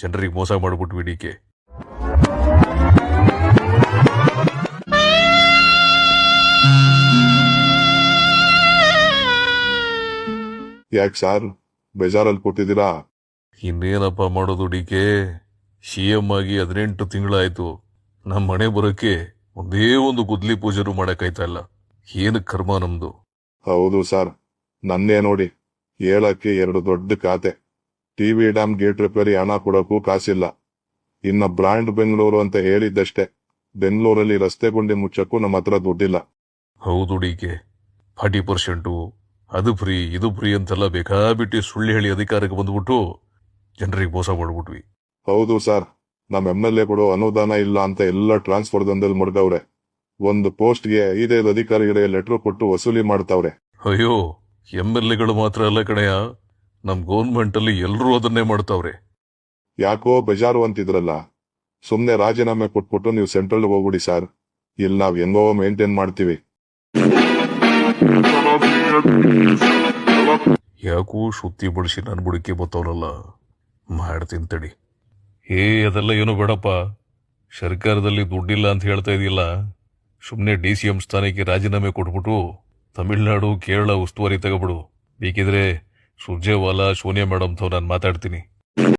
ಜನರಿಗೆ ಮೋಸ ಮಾಡ್ಬಿಟ್ವಿ ಡಿಕೆ. ಯಾಕೆ ಸಾರ್ ಬೇಜಾರಲ್ಲಿ ಕೂತಿದ್ದೀರಾ? ಇನ್ನೇನಪ್ಪ ಮಾಡೋದು ಡಿಕೆ, CM ಆಗಿ 18 ತಿಂಗಳಾಯ್ತು. ನಮ್ಮ ಮನೆ ಬರೋಕೆ ಒಂದೇ ಒಂದು ಗುದ್ಲಿ ಪೂಜೆನೂ ಮಾಡಕ್ಕಾಯ್ತಾ ಇಲ್ಲ. ಏನು ಕರ್ಮ ನಮ್ದು. ಹೌದು ಸಾರ್, ನನ್ನೇ ನೋಡಿ, ಹೇಳಕ್ಕೆ 2 ದೊಡ್ಡ ಖಾತೆ. ಟಿವಿ ಡ್ಯಾಮ್ ಗೇಟ್ ರಿಪೇರಿ ಹಣ ಕೊಡೋಕ್ಕೂ ಕಾಸಿಲ್ಲ. ಇನ್ನ ಬ್ರಾಂಡ್ ಬೆಂಗಳೂರು ಅಂತ ಹೇಳಿದ್ದಷ್ಟೇ, ಬೆಂಗಳೂರಲ್ಲಿ ರಸ್ತೆ ಗುಂಡಿ ಮುಚ್ಚಕ್ಕೂ ನಮ್ಮ ಹತ್ರ ದುಡ್ಡಿಲ್ಲ. ಹೌದು ಡಿಕೆ, 40% ಅದು ಫ್ರೀ ಇದು ಫ್ರೀ ಅಂತೆಲ್ಲ ಬೇಕಾಬಿಟ್ಟು ಸುಳ್ಳು ಹೇಳಿ ಅಧಿಕಾರಕ್ಕೆ ಬಂದ್ಬಿಟ್ಟು ಜನರಿಗೆ ಮೋಸ ಮಾಡ್ಬಿಟ್ವಿ. ಹೌದು ಸಾರ್, ನಮ್ಮ MLA ಗಳು ಅನುದಾನ ಇಲ್ಲ ಅಂತ ಎಲ್ಲ ಟ್ರಾನ್ಸ್ಫರ್ ದಂಧೆಲ್ ಮುಡ್ದವ್ರೆ. ಒಂದು ಪೋಸ್ಟ್ಗೆ 5 ಅಧಿಕಾರಿಗಳಿಗೆ ಲೆಟರ್ ಕೊಟ್ಟು ವಸೂಲಿ ಮಾಡ್ತಾವ್ರೆ. ಅಯ್ಯೋ, MLAಗಳು ಮಾತ್ರ ಅಲ್ಲ ಕಣಯ್ಯ, ನಮ್ ಗೌರ್ಮೆಂಟ್ ಅಲ್ಲಿ ಎಲ್ಲರೂ ಅದನ್ನೇ ಮಾಡ್ತಾವ್ರೆ. ಯಾಕೋ ಬೇಜಾರು ಅಂತಿದ್ರಲ್ಲ, ಸುಮ್ನೆ ರಾಜೀನಾಮೆ ಕೊಟ್ಬಿಟ್ಟು ನೀವು ಸೆಂಟ್ರಲ್ ಹೋಗ್ಬಿಡಿ ಸಾರ್. ಇಲ್ಲಿ ನಾವ್ ಹೆಂಗೋ ಮೇಂಟೈನ್ ಮಾಡ್ತೀವಿ. ಯಾಕೂ ಶುದ್ಧಿ ಬಳಸಿ ನನ್ ಬುಡಕ್ಕೆ ಬತ್ತವನಲ್ಲ, ಮಾಡ್ತೀನಿ ತಡಿ. ಅದೆಲ್ಲ ಏನು ಬೇಡಪ್ಪ, ಸರ್ಕಾರದಲ್ಲಿ ದುಡ್ಡಿಲ್ಲ ಅಂತ ಹೇಳ್ತಾ ಇದೆಯಲ್ಲ, ಸುಮ್ನೆ DCM ಸ್ಥಾನಕ್ಕೆ ರಾಜೀನಾಮೆ ಕೊಟ್ಬಿಟ್ಟು ತಮಿಳ್ನಾಡು ಕೇರಳ ಉಸ್ತುವಾರಿ ತಗೋಬಿಡು. ಬೇಕಿದ್ರೆ ಸುರ್ಜೇವಾಲಾ ಸೋನಿಯಾ ಮೇಡಮ್ ತಾವ್ ನಾನು ಮಾತಾಡ್ತೀನಿ.